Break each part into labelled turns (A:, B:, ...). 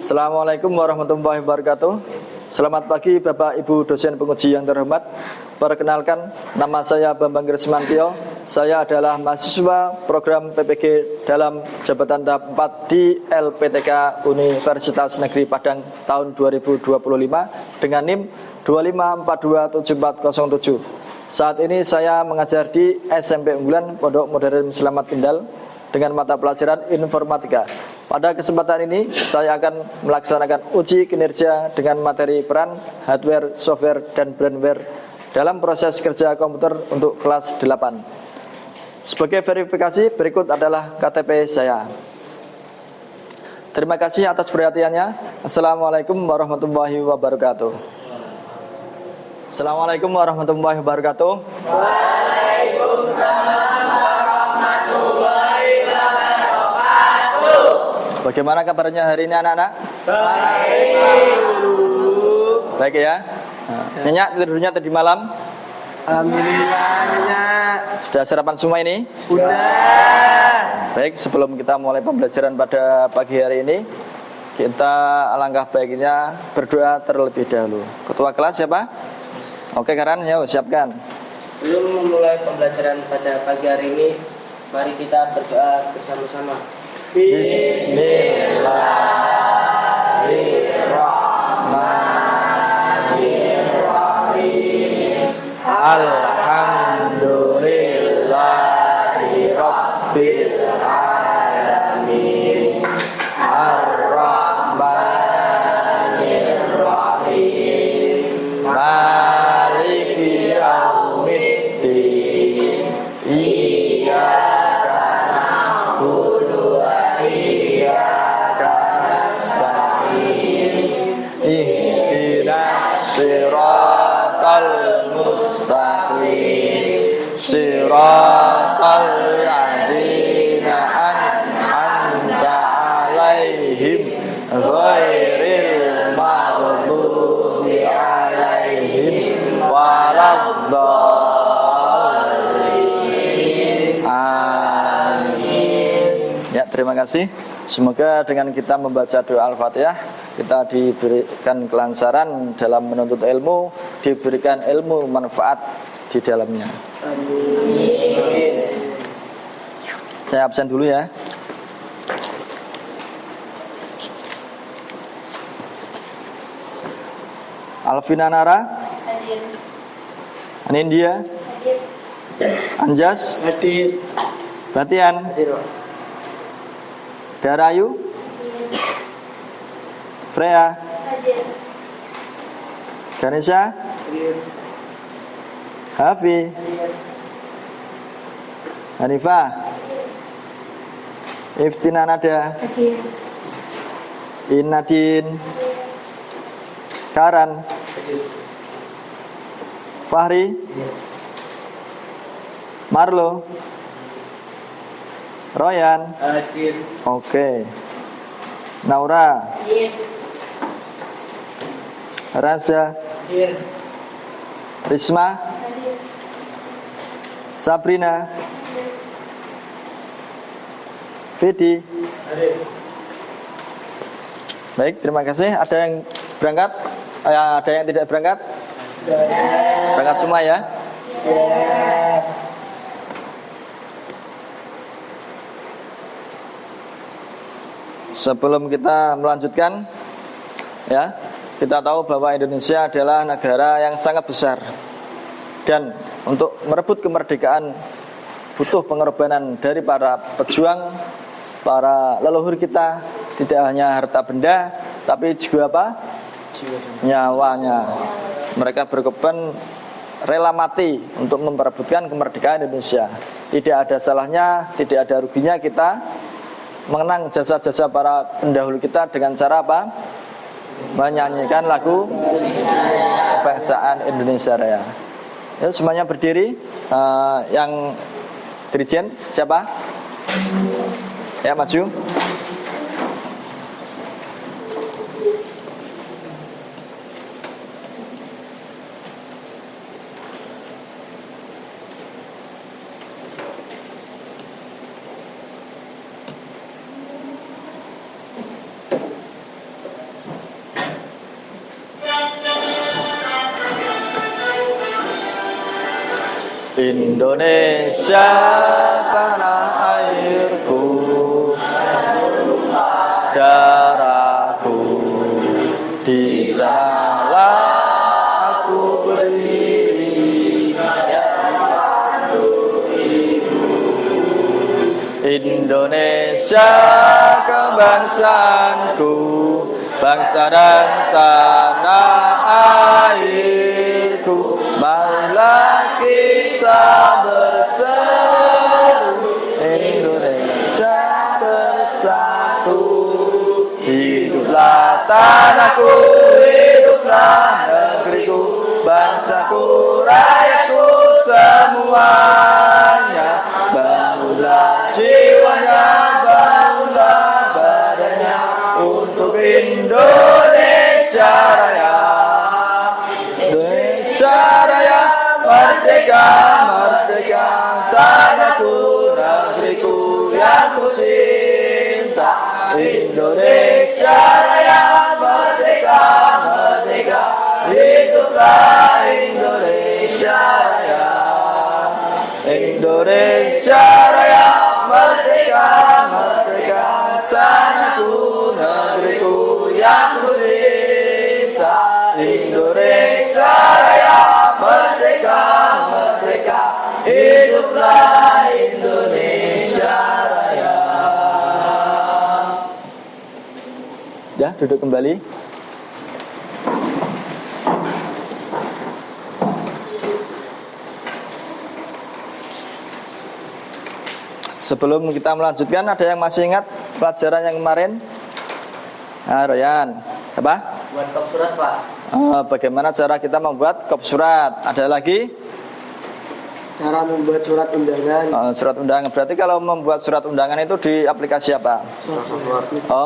A: Assalamualaikum warahmatullahi wabarakatuh. Selamat pagi Bapak Ibu dosen penguji yang terhormat. Perkenalkan, nama saya Bambang Gresmantio. Saya adalah mahasiswa program PPG dalam jabatan tahap 4 di LPTK Universitas Negeri Padang tahun 2025 dengan NIM 25427407. Saat ini saya mengajar di SMP Unggulan Pondok Modern Selamat Kendal dengan mata pelajaran informatika. Pada kesempatan ini saya akan melaksanakan uji kinerja dengan materi peran hardware, software, dan brandware dalam proses kerja komputer untuk kelas 8. Sebagai verifikasi, berikut adalah KTP saya. Terima kasih atas perhatiannya. Assalamualaikum warahmatullahi wabarakatuh. Assalamualaikum warahmatullahi wabarakatuh.
B: Waalaikumsalam warahmatullahi wabarakatuh.
A: Bagaimana kabarnya hari ini anak-anak? Baik ya. Nyenyak tidurnya tadi malam?
B: Alhamdulillah nyenyak.
A: Sudah sarapan semua ini?
B: Sudah.
A: Baik, sebelum kita mulai pembelajaran pada pagi hari ini, kita alangkah baiknya berdoa terlebih dahulu. Ketua kelas siapa? Oke, Karan, ya siapkan.
B: Belum memulai pembelajaran pada pagi hari ini, mari kita berdoa bersama-sama.
A: Bismillahirrahmanirrahim. Alhamdulillahi Rabbil Alamin. Ar-Rahmanir-Rahim. Maliki Yaumiddin. Iyyaka na'budu wa iyyaka nasta'in. Ihdinas siratal mustaqim. Siratal ladzina an'amta 'alaihim ghairil maghdubi 'alaihim waladdallin. Amin. Ya, terima kasih. Semoga dengan kita membaca doa Al-Fatihah, kita diberikan kelancaran dalam menuntut ilmu, diberikan ilmu manfaat di dalamnya.
B: Amin.
A: Saya absen dulu ya. Alvina Nara,
C: Hadir.
A: Anindya,
C: Hadir.
A: Anjas,
B: Hadir.
A: Batian,
B: Hadir, Pak.
A: Darayu, Freya,
C: Hadir.
A: Ganesha,
B: Hadir.
A: Hafi,
B: Hadir.
A: Hanifah, Iftina Nada,
C: Hadir.
A: Inadin, Karan,
B: Hadir.
A: Fahri,
B: Hadir.
A: Marlo, Royan.
B: Hadir.
A: Oke. Naura,
C: Hadir.
A: Raza,
B: Hadir.
A: Risma,
C: Hadir.
A: Sabrina, Vidi.
B: Hadir.
A: Baik, terima kasih. Ada yang berangkat? Ada yang tidak berangkat? Berangkat semua ya? Sebelum kita melanjutkan, ya, kita tahu bahwa Indonesia adalah negara yang sangat besar, dan untuk merebut kemerdekaan butuh pengorbanan dari para pejuang, para leluhur kita. Tidak hanya harta benda, tapi juga apa? Nyawanya. Mereka berkorban, rela mati untuk memperebutkan kemerdekaan Indonesia. Tidak ada salahnya, tidak ada ruginya kita mengenang jasa-jasa para pendahulu kita dengan cara apa? Menyanyikan lagu kebangsaan Indonesia Raya. Ya, semuanya berdiri. Yang Dirjen siapa? Ya, maju. Indonesia tanah airku, darahku, di sanalah aku berdiri. Indonesia kebangsaanku, bangsa dan tanah airku. Marilah kita berseru, Indonesia bersatu. Hiduplah tanahku, hiduplah negeriku, bangsaku, rakyatku semuanya. Bangunlah jiwanya, bangunlah badannya untuk Indonesia Raya. Indonesia Raya, merdeka, merdeka, tanahku, negeriku yang ku cinta. Indonesia Raya, merdeka, merdeka, hiduplah Indonesia Raya. Indonesia Raya, merdeka, merdeka, tanahku, negeriku yang ku cinta. Indonesia Raya, merdeka, merdeka, hiduplah Indonesia Raya. Ya, duduk kembali. Sebelum kita melanjutkan, ada yang masih ingat pelajaran yang kemarin? Nah, Ryan, apa?
B: Buat kop surat, Pak.
A: Bagaimana cara kita membuat kop surat? Ada lagi?
B: Cara membuat surat undangan.
A: Surat undangan. Berarti kalau membuat surat undangan itu di aplikasi apa?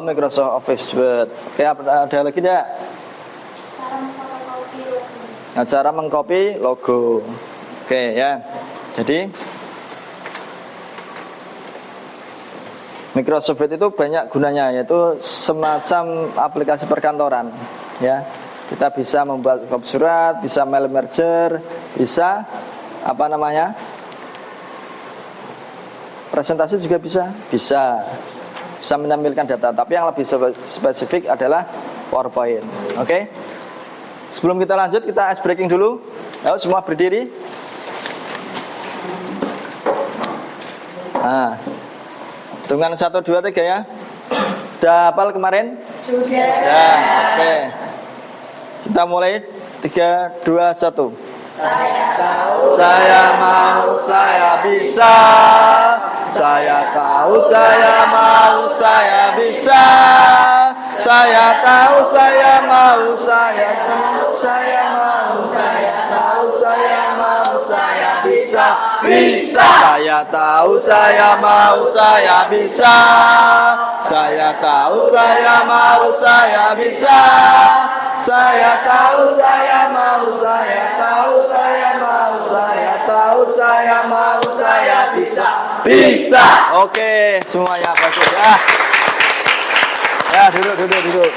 A: Microsoft Office Word. Oke, ada lagi tidak? Cara mengcopy logo. Oke ya. Jadi Microsoft Word itu banyak gunanya, yaitu semacam aplikasi perkantoran. Ya, kita bisa membuat kop surat, bisa mail merger, bisa presentasi juga bisa menampilkan data. Tapi yang lebih spesifik adalah PowerPoint. Oke. Sebelum kita lanjut, kita ice breaking dulu. Ayo semua berdiri. Nah, hitungan 1, 2, 3 ya. Sudah hafal kemarin?
C: Sudah.
A: Ya, oke. Kita mulai 3, 2, 1.
C: Saya tahu,
A: Saya mau, saya bisa. Saya tahu, saya mau, saya bisa. Saya tahu, saya mau, saya tahu, saya mau, saya tahu, saya mau, saya bisa. Bisa. Saya tahu, saya mau, saya bisa. Saya tahu, saya mau, saya bisa. Saya tahu, saya mau, saya tahu, saya mau, saya tahu, saya mau, saya bisa. Bisa. Oke, semuanya bagus ya. Ya, duduk.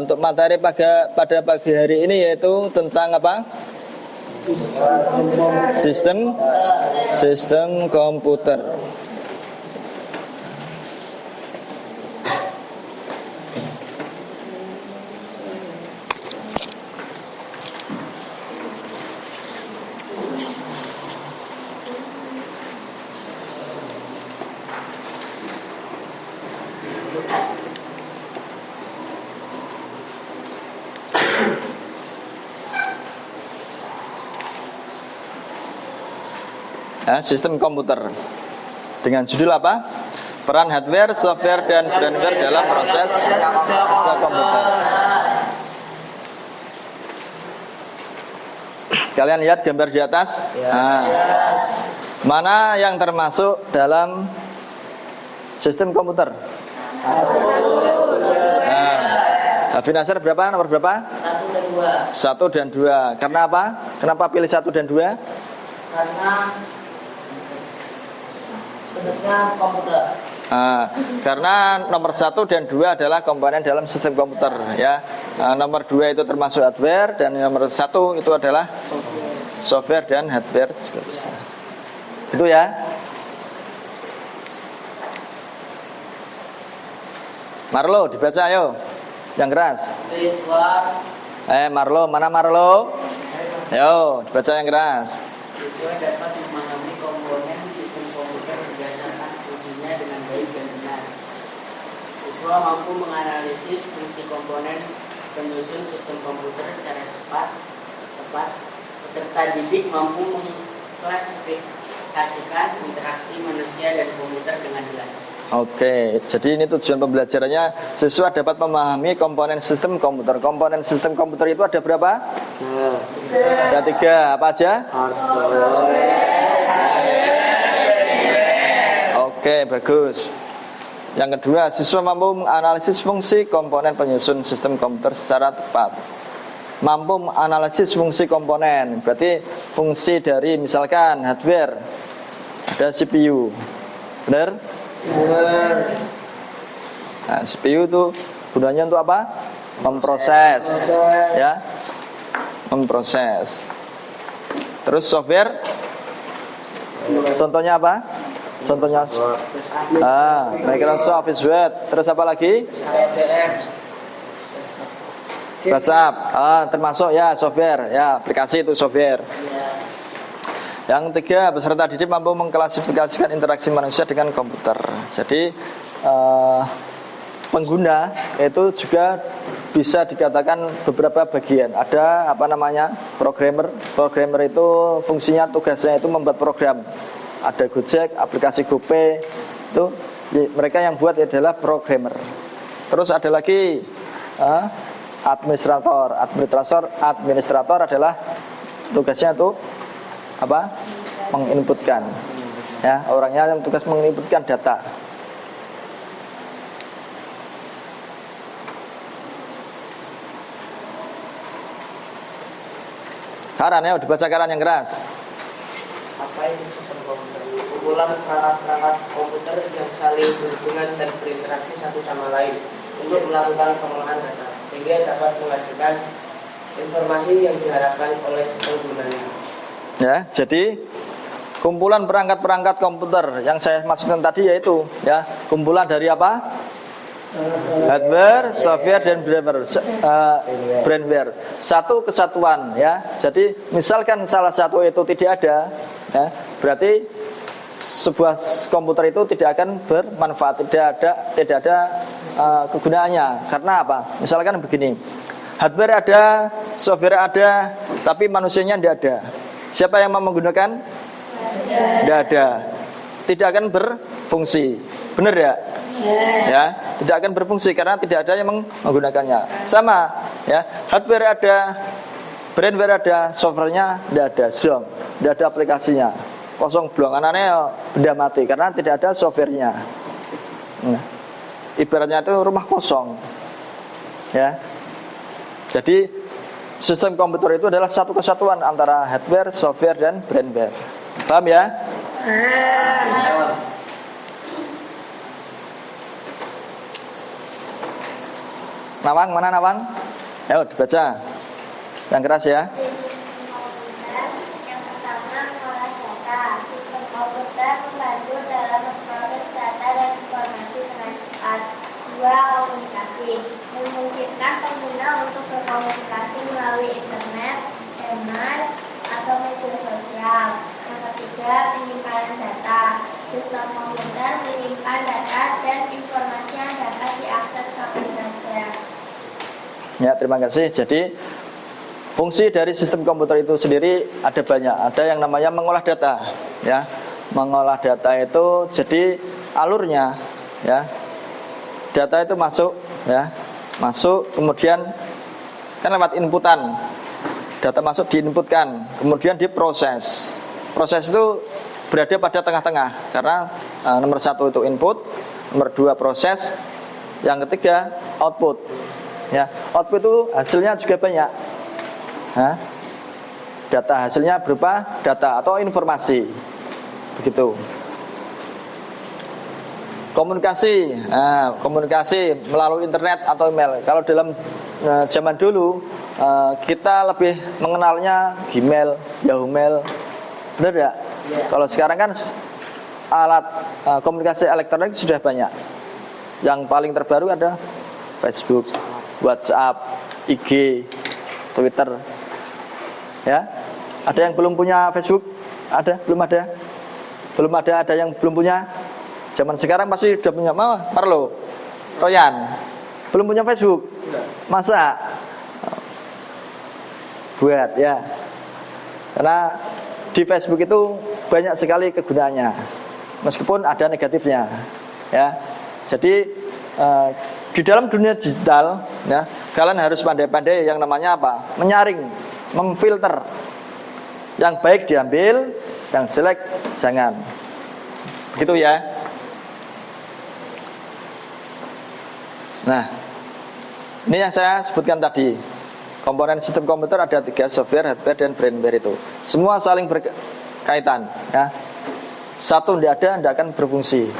A: Untuk materi pada pagi hari ini yaitu tentang apa? Sistem komputer. Ya, sistem komputer dengan judul apa? Peran hardware, software, dan firmware dalam proses komputer. Kalian lihat gambar di atas? Nah, mana yang termasuk dalam sistem komputer? Nah, Nasar berapa? Nomor berapa?
B: 1 dan 2.
A: 1 dan 2. Karena apa? Kenapa pilih 1 dan 2?
B: Karena bentuknya komputer.
A: Karena nomor 1 dan 2 adalah komponen dalam sistem komputer ya. Nomor 2 itu termasuk hardware, dan nomor 1 itu adalah software dan hardware juga bisa. Itu ya. Marlo dibaca ayo. Yang keras.
B: Siswa.
A: Marlo, mana Marlo? Ayo dibaca yang keras.
B: Siswa dapat memahami komponen sistem komputer berdasarkan fungsinya dengan baik dan benar. Siswa mampu menganalisis fungsi komponen penyusun sistem komputer secara tepat. Peserta didik mampu mengklasifikasikan interaksi manusia dan komputer dengan jelas.
A: Oke, jadi ini tujuan pembelajarannya. Siswa dapat memahami komponen sistem komputer. Komponen sistem komputer itu ada berapa? Ada 3. Apa aja? Oke, bagus. Yang kedua, siswa mampu menganalisis fungsi komponen penyusun sistem komputer secara tepat. Mampu menganalisis fungsi komponen, berarti fungsi dari misalkan hardware, ada CPU, benar? Nah, CPU itu gunanya untuk apa? Memproses, ya, memproses. Terus software, contohnya apa? Contohnya Microsoft Word. Terus apa lagi? WhatsApp, termasuk ya software, ya aplikasi itu software. Yang ketiga, peserta didik mampu mengklasifikasikan interaksi manusia dengan komputer. Jadi pengguna itu juga bisa dikatakan beberapa bagian. Ada apa namanya? Programmer. Programmer itu fungsinya, tugasnya itu membuat program. Ada Gojek, aplikasi GoPay, itu mereka yang buat adalah programmer. Terus ada lagi administrator. Administrator adalah tugasnya itu apa? Menginputkan. Ya, orangnya yang tugas menginputkan data. Karan ya, dibaca karan yang keras.
B: Apa itu sistem komputer? Kumpulan perangkat-perangkat komputer yang saling berhubungan dan berinteraksi satu sama lain untuk melakukan pengolahan data, sehingga dapat menghasilkan informasi yang diharapkan oleh penggunanya. Ya, jadi kumpulan perangkat-perangkat komputer yang saya maksudkan tadi yaitu ya kumpulan dari apa? Hardware, software, dan brandware. Satu kesatuan ya. Jadi misalkan salah satu itu tidak ada, ya, berarti sebuah komputer itu tidak akan bermanfaat, tidak ada kegunaannya. Karena apa? Misalkan begini, hardware ada, software ada, tapi manusianya tidak ada. Siapa yang mau menggunakan? Tidak ada. Tidak akan berfungsi. Benar ya? Ya, tidak akan berfungsi karena tidak ada yang menggunakannya. Sama, ya. Hardware ada, brandware ada, softwarenya tidak ada, zonk, tidak ada aplikasinya, kosong blong. Anaknya benda mati karena tidak ada softwarenya. Nah, ibaratnya itu rumah kosong, ya. Jadi sistem komputer itu adalah satu kesatuan antara hardware, software, dan brandware. Paham ya? Nawang, mana Nawang? Ayo dibaca. Yang keras ya.
C: Yang pertama, mengolah data. Sistem komputer membantu dalam memproses data dan informasi dengan cepat. 2. Komunikasi. Memungkinkan pengguna untuk berkomunikasi melalui internet, email, atau media sosial. Yang ketiga, penyimpanan data. Sistem komputer menyimpan data dan informasi yang dapat diakses kapan saja.
A: Ya, terima kasih. Jadi fungsi dari sistem komputer itu sendiri ada banyak. Ada yang namanya mengolah data, ya. Mengolah data itu jadi alurnya, ya. Data itu masuk, ya. Masuk, kemudian kan lewat inputan. Data masuk diinputkan, kemudian diproses. Proses itu berada pada tengah-tengah karena nomor 1 itu input, nomor 2 proses, yang ketiga output. Ya, output itu hasilnya juga banyak. Data hasilnya berupa data atau informasi. Begitu.
B: komunikasi melalui internet atau email. Kalau dalam zaman dulu kita lebih mengenalnya Gmail, Yahoo Mail, benar ya? Kalau sekarang kan alat komunikasi elektronik sudah banyak. Yang paling terbaru ada Facebook, WhatsApp, IG, Twitter. Ya, ada yang belum punya Facebook? Ada? Belum ada? Belum ada. Ada yang belum punya? Zaman sekarang pasti sudah punya. Marlo, Royan, belum punya Facebook? Masa? Buat ya. Karena di Facebook itu banyak sekali kegunaannya, meskipun ada negatifnya. Ya, jadi di dalam dunia digital, ya, kalian harus pandai-pandai yang namanya apa? Menyaring, memfilter. Yang baik diambil, yang jelek jangan. Begitu ya. Nah, ini yang saya sebutkan tadi. Komponen sistem komputer ada 3, software, hardware, dan brainware itu. Semua saling berkaitan, ya. Satu tidak ada, tidak akan berfungsi,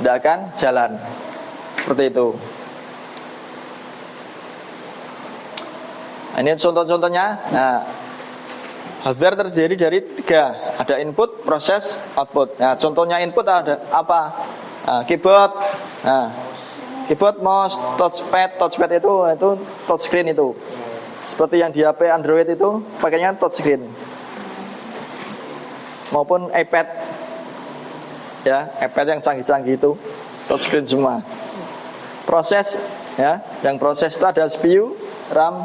B: tidak akan jalan. Seperti itu. Nah, ini contoh-contohnya. Nah, hardware terdiri dari 3. Ada input, proses, output. Nah, contohnya input ada apa? Keyboard. Nah, keyboard, mouse, touchpad. Touchpad itu touchscreen itu. Seperti yang di HP Android itu pakainya touchscreen. Maupun iPad. Ya, iPad yang canggih-canggih itu touchscreen semua. Proses, ya, yang proses itu ada CPU, RAM,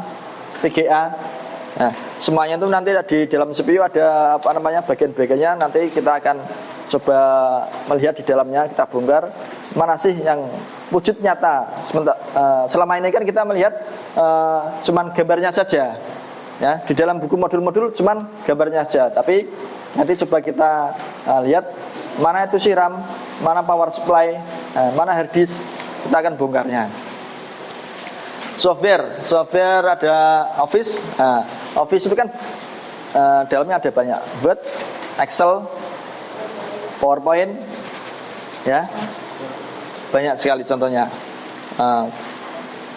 B: VGA. Nah, semuanya itu nanti di dalam CPU ada apa namanya bagian-bagiannya. Nanti kita akan coba melihat di dalamnya, kita bongkar mana sih yang wujud nyata. Selama ini kan kita melihat cuman gambarnya saja, ya, di dalam buku modul-modul cuman gambarnya saja. Tapi nanti coba kita lihat mana itu si RAM, mana power supply, mana hard disk, kita akan bongkarnya. Software ada Office. Office itu kan dalamnya ada banyak, Word, Excel, PowerPoint, ya, banyak sekali contohnya.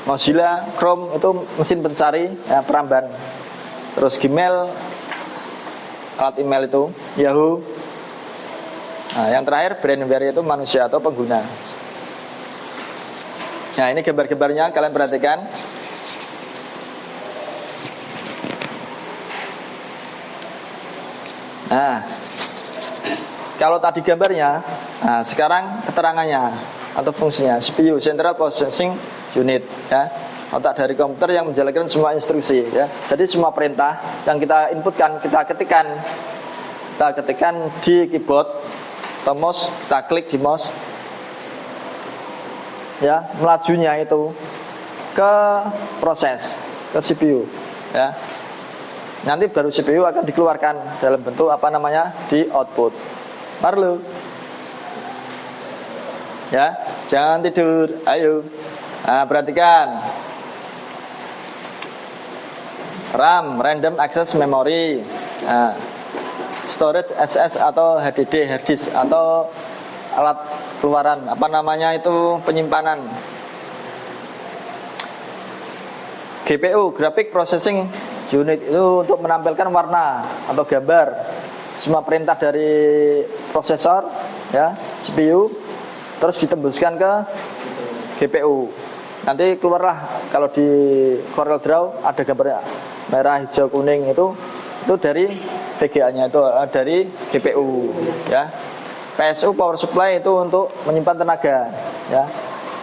B: Mozilla, Chrome itu mesin pencari, ya, peramban. Terus Gmail, alat email itu, Yahoo. Nah, yang terakhir brainware itu manusia atau pengguna. Nah, ini gambar-gambarnya kalian perhatikan. Nah, kalau tadi gambarnya, nah sekarang keterangannya atau fungsinya. CPU, Central Processing Unit, ya, otak dari komputer yang menjalankan semua instruksi, ya. Jadi semua perintah yang kita inputkan, kita ketikkan di keyboard atau mouse, kita klik di mouse, ya, melajunya itu ke proses, ke CPU, ya. Nanti baru CPU akan dikeluarkan dalam bentuk apa namanya di output. Marlo, ya, jangan tidur, ayo. Nah, perhatikan. RAM, Random Access Memory. Nah, storage SS atau HDD, hard disk atau alat keluaran, apa namanya itu penyimpanan. GPU, Graphic Processing Unit, itu untuk menampilkan warna atau gambar. Semua perintah dari prosesor, ya, CPU, terus ditembuskan ke GPU. Nanti keluarlah, kalau di Corel Draw ada gambarnya merah, hijau, kuning, itu dari VGA-nya, itu dari GPU, ya. PSU, power supply, itu untuk menyimpan tenaga, ya.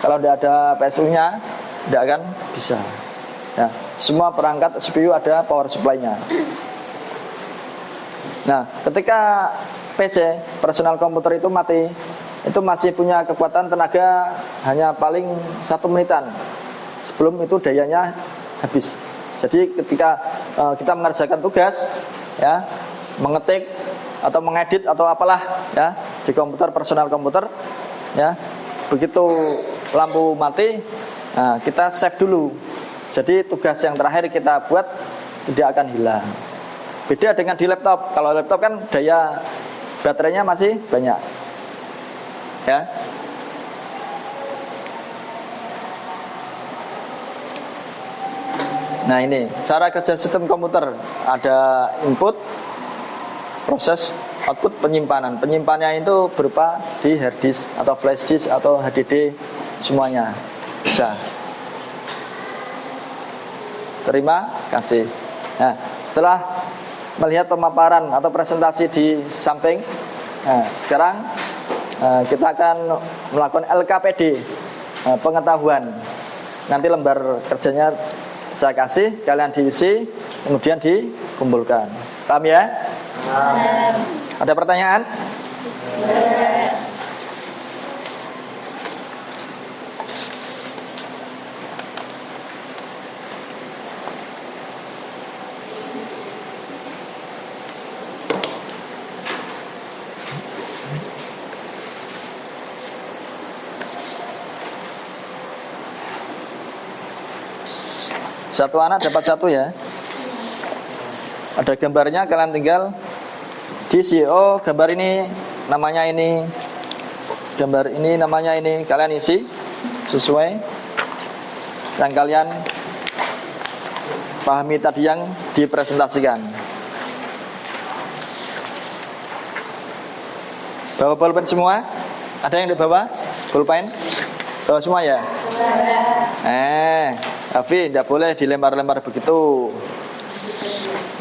B: Kalau tidak ada PSU-nya tidak akan bisa, ya. Semua perangkat CPU ada power supply-nya. Nah, ketika PC, personal komputer itu mati, itu masih punya kekuatan tenaga hanya paling 1 menitan. Sebelum itu dayanya habis. Jadi ketika kita mengerjakan tugas, ya, mengetik atau mengedit atau apalah, ya, di komputer, personal komputer, ya, begitu lampu mati, nah, kita save dulu. Jadi tugas yang terakhir kita buat tidak akan hilang. Beda dengan di laptop. Kalau laptop kan daya baterainya masih banyak, ya.
A: Nah ini cara kerja sistem komputer. Ada input, proses, output, penyimpanan. Penyimpanannya itu berupa di hard disk atau flash disk atau HDD, semuanya bisa. Terima kasih. Nah, setelah melihat pemaparan atau presentasi di samping, nah, sekarang kita akan melakukan LKPD, pengetahuan. Nanti lembar kerjanya saya kasih, kalian diisi, kemudian dikumpulkan. Paham ya? Ada pertanyaan? Satu anak dapat satu ya. Ada gambarnya, kalian tinggal diisi. Oh, gambar ini namanya ini, gambar ini namanya ini. Kalian isi sesuai yang kalian pahami tadi yang dipresentasikan. Bawa pulpen semua? Ada yang dibawa pulpen? Bawa semua ya? Afi, tidak boleh dilempar-lempar begitu.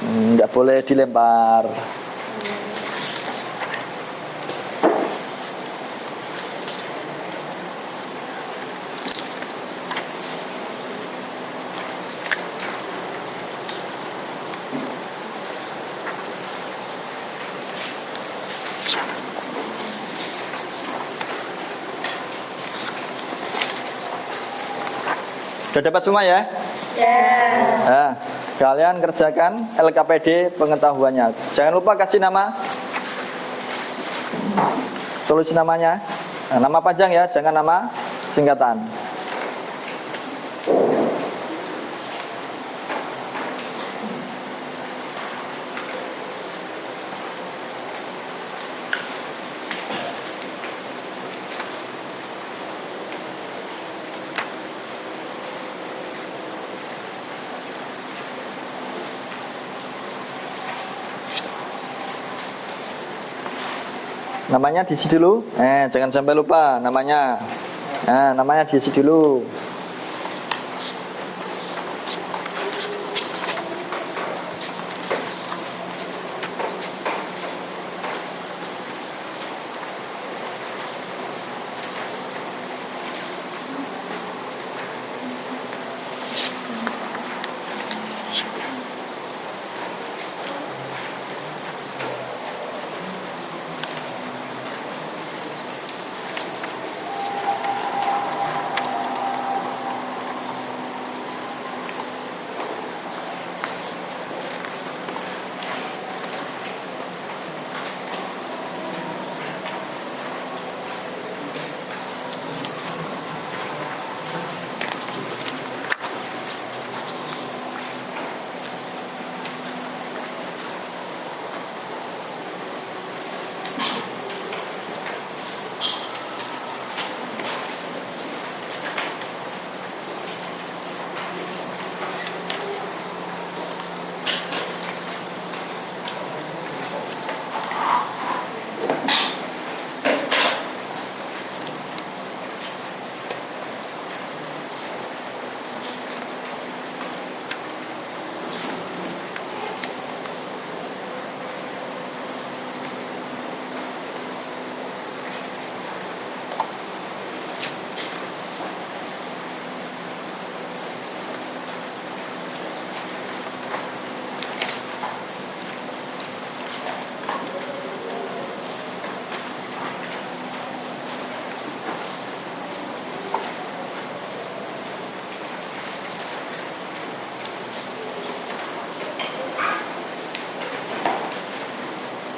A: Tidak boleh dilempar. Sudah dapat semua ya? Nah, kalian kerjakan LKPD pengetahuannya. Jangan lupa kasih nama, tulis namanya. Nah, nama panjang ya, jangan nama singkatan. Namanya diisi dulu. Jangan sampai lupa namanya. Nah, namanya diisi dulu.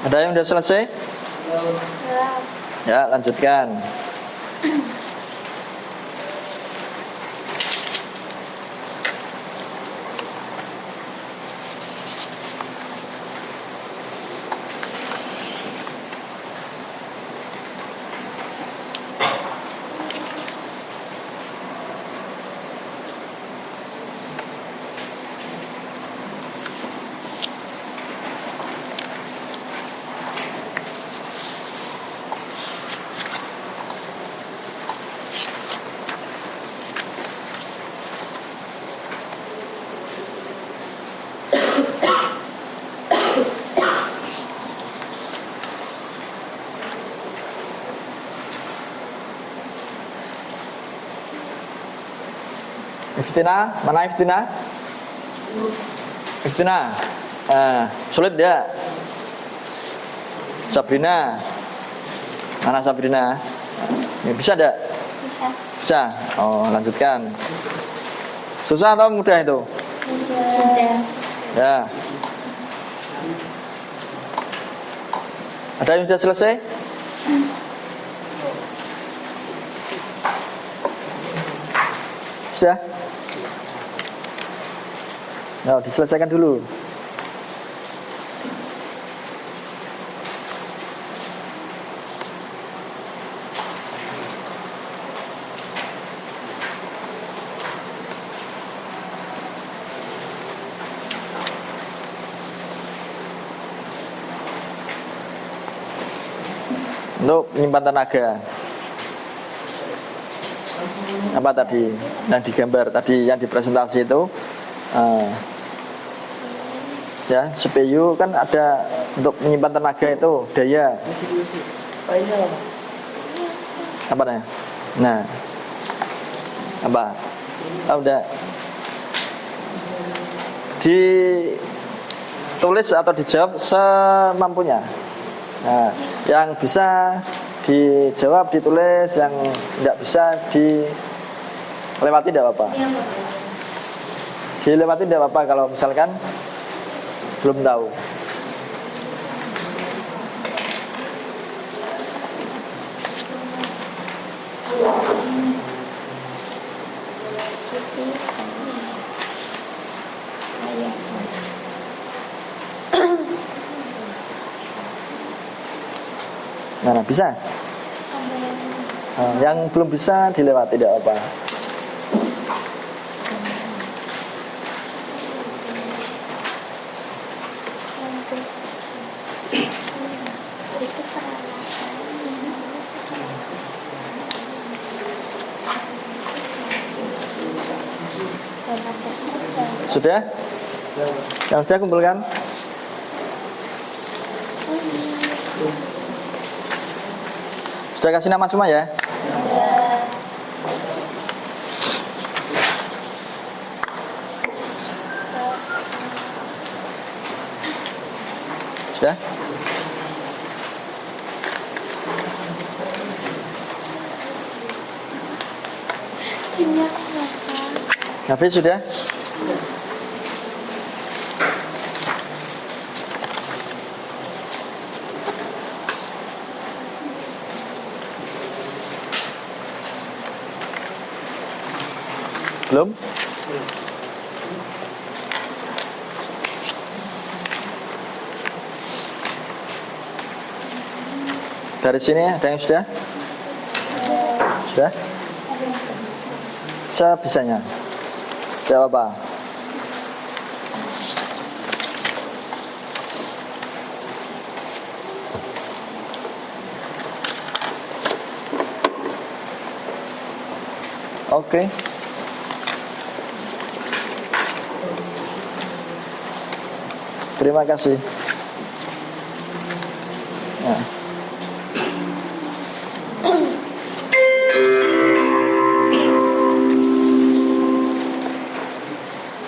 A: Ada yang sudah selesai? Ya, lanjutkan. Iftina, mana Iftina? Iftina. Sulit ya? Sabrina. Mana Sabrina? Ya, bisa enggak? Bisa. Oh, lanjutkan. Susah atau mudah itu?
C: Mudah.
A: Ya. Ada yang sudah selesai? Sudah? Nah, diselesaikan dulu. Untuk menyimpan tenaga. Apa tadi yang digambar tadi, yang dipresentasi itu ya, CPU kan ada untuk menyimpan tenaga itu daya. Apa namanya? Nah, apa? Tahu enggak? Ditulis atau dijawab semampunya. Nah, yang bisa dijawab ditulis, yang tidak bisa dilewati tidak apa-apa. Dilewati tidak apa-apa kalau misalkan belum tahu. Nah, bisa. Yang belum bisa dilewati tidak apa. Sudah? Yang sudah kumpulkan? Sudah kasih nama semua ya? Sudah? Hafiz sudah? Belum? Dari sini ada yang sudah? Sudah? Sebisanya. Tidak apa-apa. Oke. Terima kasih. Nah.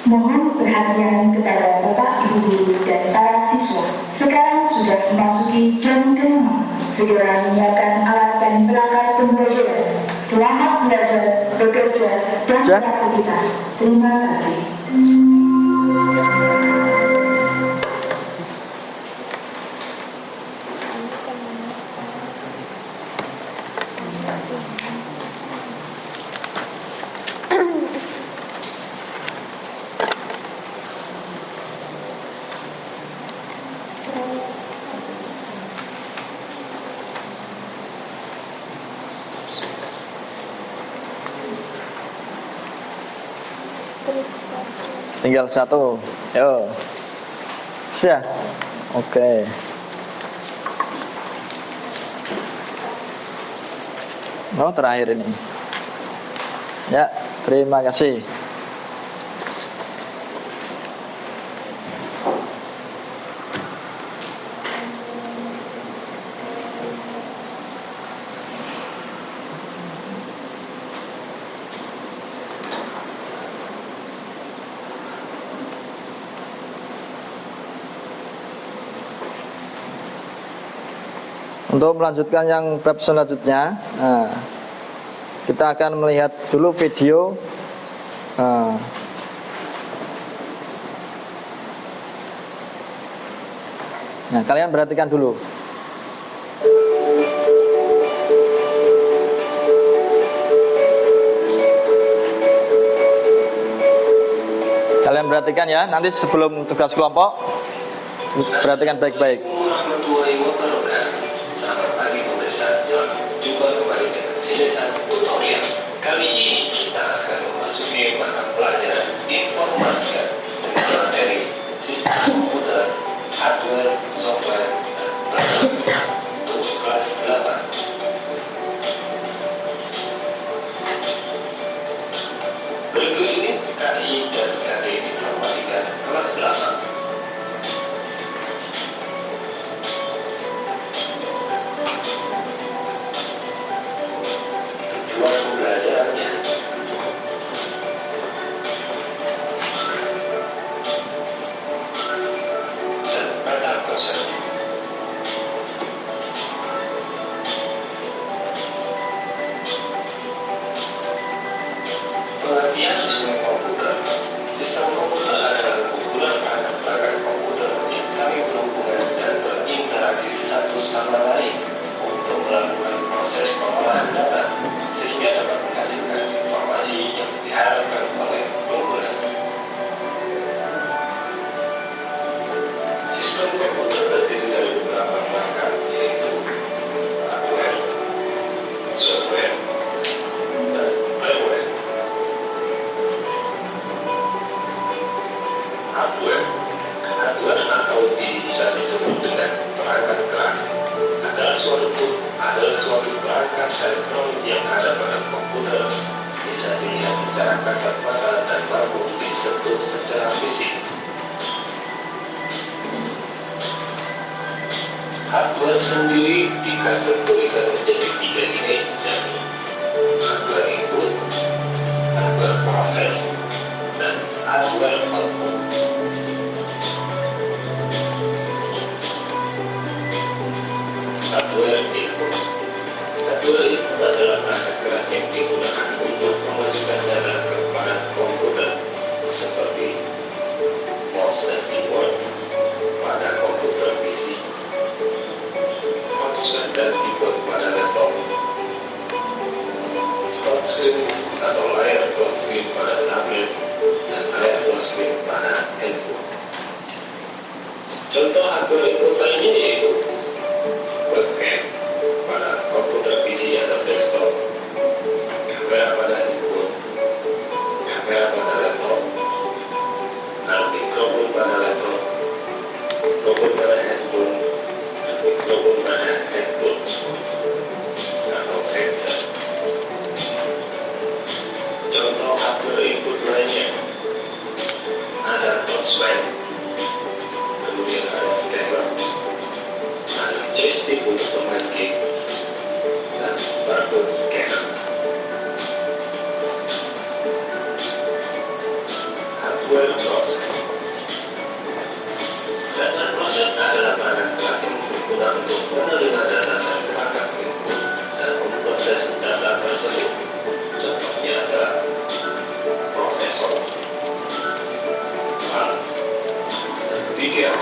D: Mohon perhatian kepada Bapak, Ibu, Guru, dan para siswa. Sekarang sudah memasuki jam ke-6. Segera menyiapkan alat dan perangkat pembelajaran. Selamat belajar, bekerja, dan beraktivitas. Terima kasih.
A: Tinggal satu. Yo. Sudah? Oke. Oh, terakhir ini. Ya, terima kasih.
B: Untuk melanjutkan yang bab selanjutnya, kita akan melihat dulu video. Nah, kalian perhatikan dulu. Kalian perhatikan ya, nanti sebelum tugas kelompok perhatikan baik-baik.
E: Selamat pagi pemirsa, jumpa kembali dengan Silesan Tutorial. Kali ini kita akan memasuki mata pelajaran informatika dengan materi sistem komputer, hardware, software, dan perangkat untuk kelas 8. Berikut ini KI dan KD informatika kelas 8. Tujuan pembelajarannya dan pada konsepnya. Pengertian sistem komputer. Sistem komputer adalah kumpulan perangkat komputer yang saling berhubungan dan berinteraksi satu sama lain untuk melakukan proses pengolahan data sehingga dapat menghasilkan informasi yang diharapkan oleh pengguna. Sistem komputer terdiri dari beberapa perangkat, yaitu hardware, software, dan firmware. Hardware atau bisa disebut dengan perangkat keras adalah suatu perangkat elektronik yang ada pada komputer, bisa dilihat secara kasat mata dan mampu disentuh secara fisik. Hardware sendiri dikategorikan menjadi 3 jenis, yaitu hardware input, hardware proses, dan hardware output. Hardware input adalah perangkat keras yang digunakan untuk memasukkan data kepada komputer seperti mouse dan keyboard pada komputer PC, mouse dan keyboard pada laptop, touchscreen atau layar touchscreen pada tablet, dan layar touchscreen pada handphone. Contoh hardware input lainnya yaitu webcam pada komputer PC atau desktop, kamera pada handphone, kamera pada laptop, dan mikrofon pada laptop, mikrofon pada handphone, dan mikrofon pada headphone atau headset. Contoh hardware input lainnya ada touchpad, kemudian ada scanner, ada joystick untuk pemain game, dan barcode scanner. Hardware process. Data proses adalah perangkat keras yang digunakan untuk menerima data dari perangkat input dan memproses data tersebut. Contohnya adalah prosesor, RAM, dan video.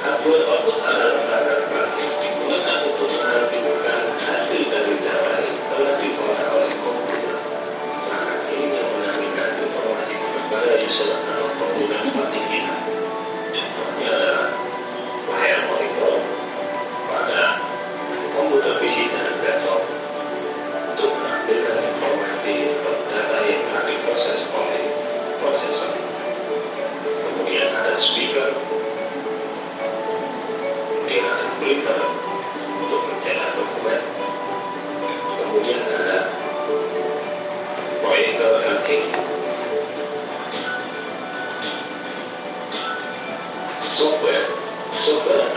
E: Hardware output adalah perangkat keras yang digunakan untuk menerjemahkan hasil dari data yang telah diolah oleh komputer. Perangkat ini yang menampilkan informasi kepada user atau pengguna seperti kita. Contohnya adalah layar monitor pada komputer PC dan laptop untuk menampilkan informasi atau data yang telah diproses oleh prosesor. Kemudian ada speaker, kemudian ada printer untuk mencetak dokumen, kemudian ada proyektor LCD. Software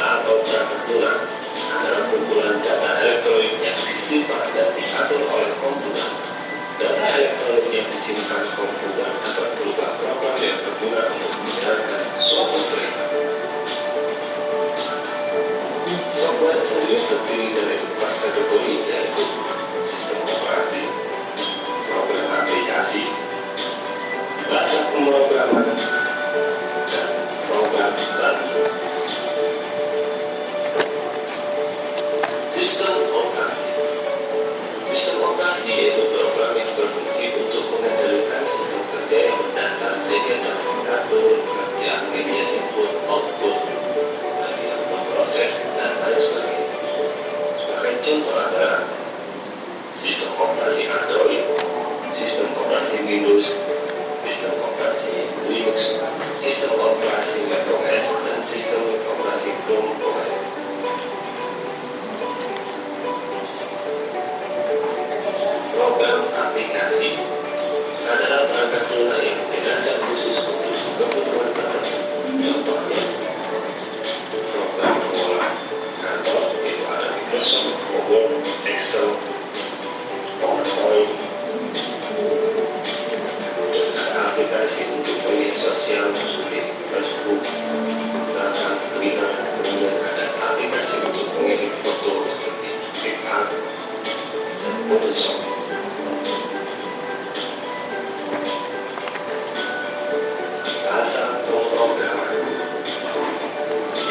E: atau perangkat lunak adalah kumpulan data elektronik yang disimpan dan diatur oleh komputer. Data elektronik yang disimpan komputer dapat berupa program yang berguna untuk menjalankan kategori yaitu sistem operasi, program aplikasi, bahasa pemrograman, dan program bantu. Sistem operasi. Sistem operasi yaitu program yang berfungsi untuk mengendalikan sistem kerja yang berdasar sehingga dapat mengatur kerja media input output dan yang memproses dan lain sebagainya. Sebagai contoh adalah sistem operasi Android, sistem operasi Windows, sistem operasi Linux, sistem operasi macOS, dan sistem operasi Chrome OS. Program aplikasi adalah perangkat lunak yang dirancang khusus untuk kebutuhan tertentu. Contohnya, program pengolah kantor itu ada Microsoft Word, Excel, PowerPoint, dan ada aplikasi untuk media sosial seperti Facebook, dan Twitter, kemudian ada aplikasi untuk mengedit foto seperti TikTok dan Photoshop. Bahasa pemrograman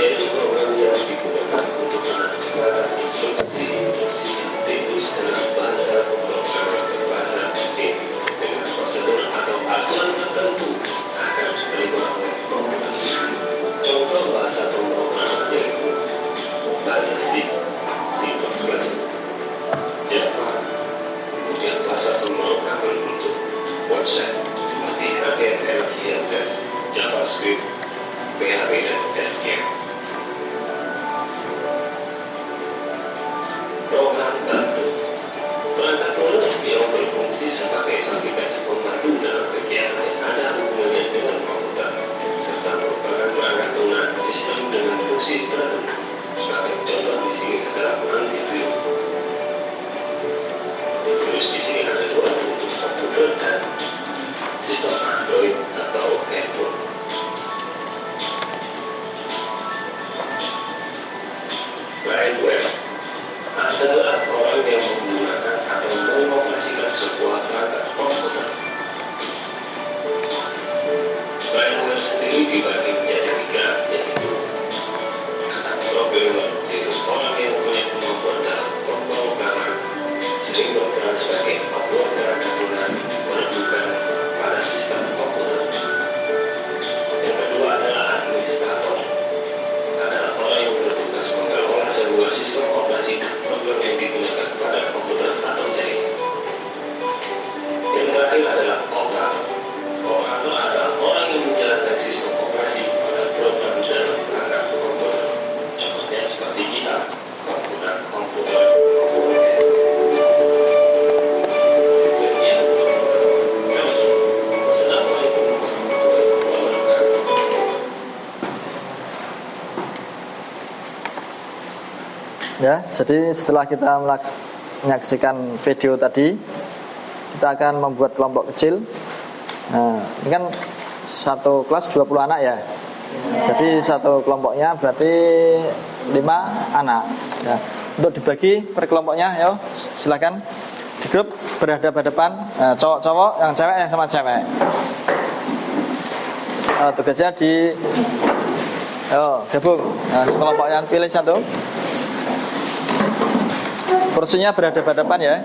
E: yaitu program yang digunakan untuk menentukan instruksi yang ditulis dalam bahasa pemrograman berbahasa mesin dengan prosedur atau aturan tertentu akan diterima oleh komputer. Contoh bahasa pemrograman yaitu bahasa C, C++, Java, kemudian bahasa pemrograman untuk website seperti HTML, CSS, JavaScript, PHP, dan SQL. Program bantu. Perangkat lunak yang berfungsi sebagai aplikasi pembantu dalam kegiatan yang ada hubungannya dengan komputer, serta merupakan perangkat lunak sistem dengan fungsi tertentu. Sebagai contoh di sini adalah antivirus. Antivirus di sini ada dua untuk komputer dan sistem Android atau iPhone. Firmware adalah orang yang menggunakan atau mengoperasikan sebuah perangkat komputer. Firmware sendiri dibagi menjadi tiga, yaitu programmer, yaitu orang yang punya kemampuan dalam pemrograman, sering berperan sebagai pembuat perangkat lunak menentukan pada sistem komputer. Yang kedua adalah administrator, adalah orang yang bertugas mengelola sebuah sistem operasi dan program yang digunakan pada komputer atau jaringan. Yang terakhir adalah operator. Operator adalah orang yang menjalankan sistem operasi pada program dan perangkat komputer. Contohnya seperti kita menggunakan komputer.
B: Ya, jadi setelah kita menyaksikan video tadi, kita akan membuat kelompok kecil. Nah, ini kan satu kelas 20 anak ya. Jadi satu kelompoknya berarti 5 anak. Ya. Untuk dibagi per kelompoknya, yo, silakan. Di grup berhadapan-hadapan, cowok-cowok, yang cewek yang sama cewek. Tugasnya di gabung. Nah, kelompoknya pilih satu. Kursinya berhadapan-hadapan ya.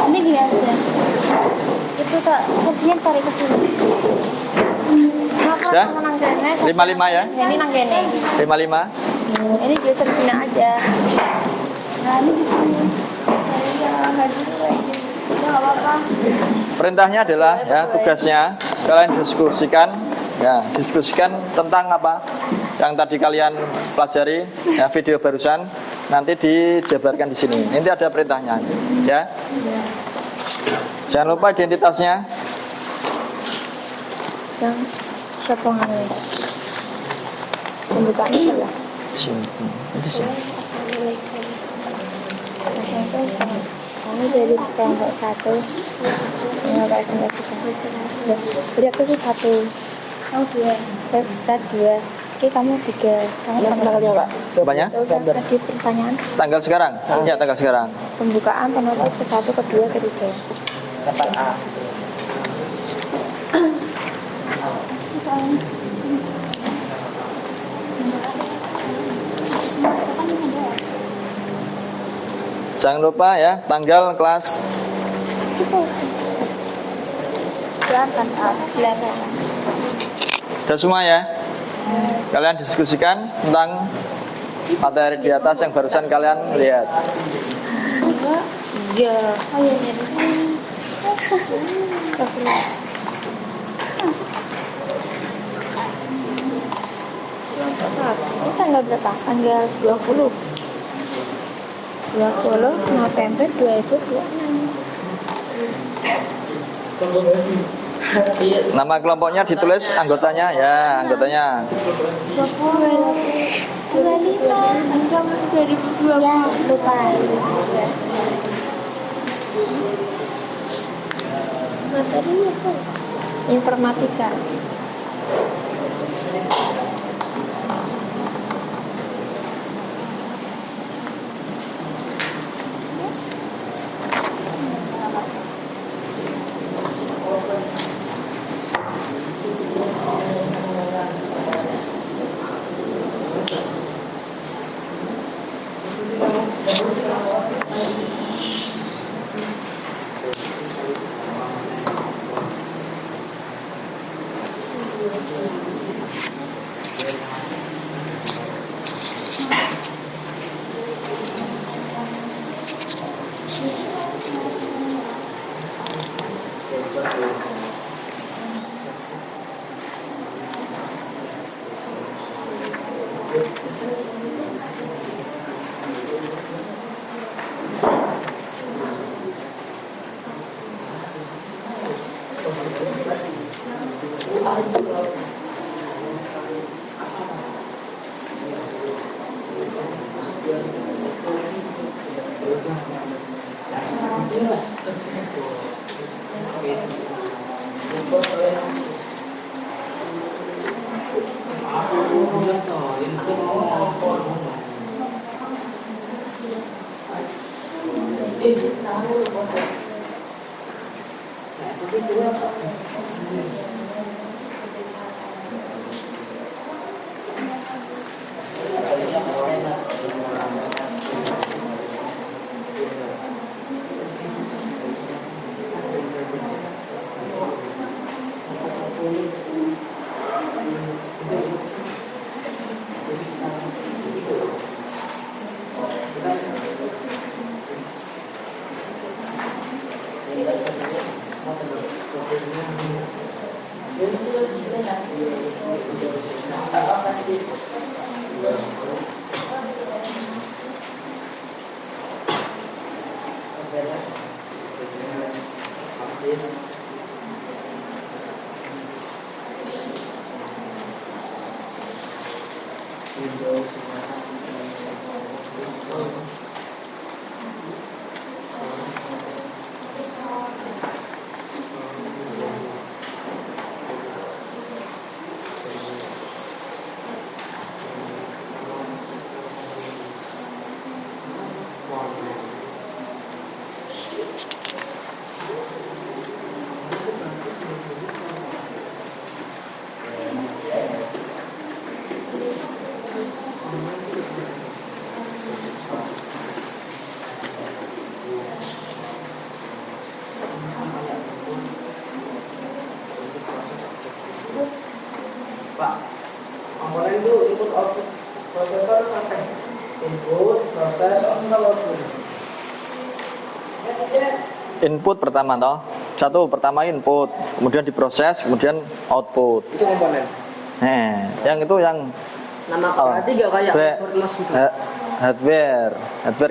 C: Ini gini aja. Itu tak kursinya tarik ke sini.
B: Sudah? 55 ya?
C: Ini nang kene.
B: 55.
C: Ini geser sini aja. Nah, ini di sini. Saya hadir lagi. Udah apa-apa.
B: Perintahnya adalah ya, tugasnya kalian diskusikan tentang apa yang tadi kalian pelajari ya, video barusan, nanti dijabarkan di sini. Nanti ada perintahnya ya. Jangan lupa identitasnya.
C: Yang siapa ngambil? Pembukaan salah.
B: Sini.
C: Kami dari kelompok 1 presentasikan. Berarti itu 1. Oh 2. Berat 2. Oke, kamu 3. Kamu tanggalnya Pak?
A: Apanya?
C: Tadi pertanyaan.
A: Tanggal sekarang? Ya, tanggal sekarang.
C: Pembukaan, penutup, ke-1, ke-2, ke-3.
B: Dapat A.
C: Soalnya
A: Jangan lupa ya, tanggal kelas
C: itu kelihatan kelihatan.
A: Sudah semua ya. Kalian diskusikan tentang materi di atas yang barusan kalian lihat.
C: Iya. Oh iya. Astagfirullah. Ini tanggal berapa? Tanggal 20 November 2026.
A: Nama kelompoknya ditulis anggotanya ya, anggotanya.
C: 25 enggak 2020 ya, lupa. Materinya apa? Informatika.
B: Pak, komponen itu input output prosesor sampai input proses output.
A: Input pertama toh. Satu pertama input, kemudian diproses, kemudian output.
B: Itu komponen.
A: Yang itu yang
B: Nama berarti gak kayak keyboard gitu.
A: Hardware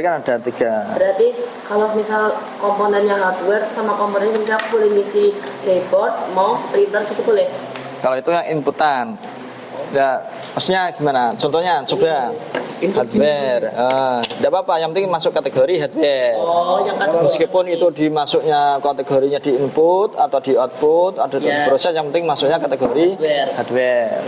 A: kan ada 3.
F: Berarti kalau misal komponennya hardware sama komponen kita boleh ngisi keyboard, mouse, printer gitu boleh?
A: Kalau itu yang inputan. Ya Maksudnya gimana? Contohnya coba hardware. Tidak apa-apa, yang penting masuk kategori hardware.
F: Oh, yang kategori.
A: Meskipun itu dimasuknya kategorinya di input atau di output, ada proses, yang penting masuknya kategori hardware.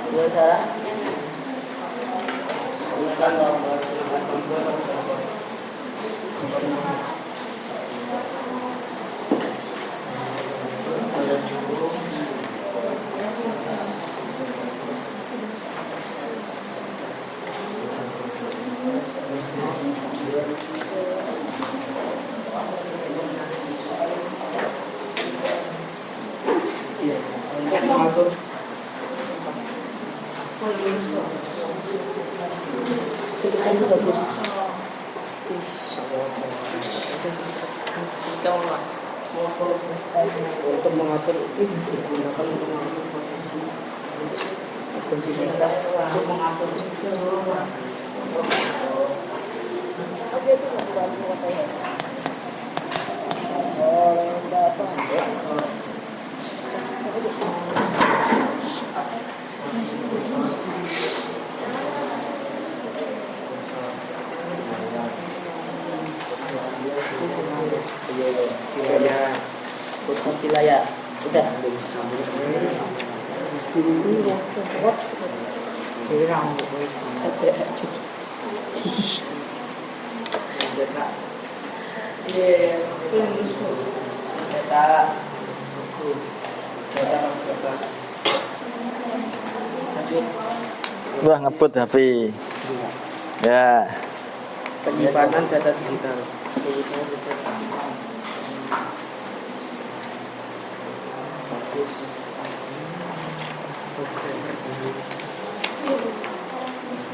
F: Dengan cara
B: untuk mengatur itu digunakan untuk mengatur
F: khusus wilayah udah
A: Wah, ngebut Hafi. Ya.
B: penyimpanan data digital.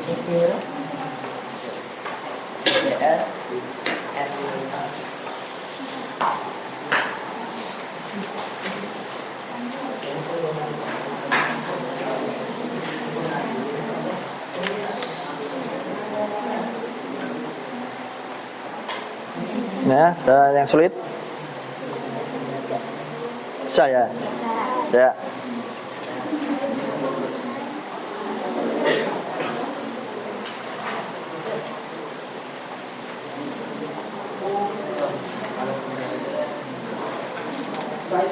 F: CPR
A: Ya, dan yang sulit? Bisa ya? Ya.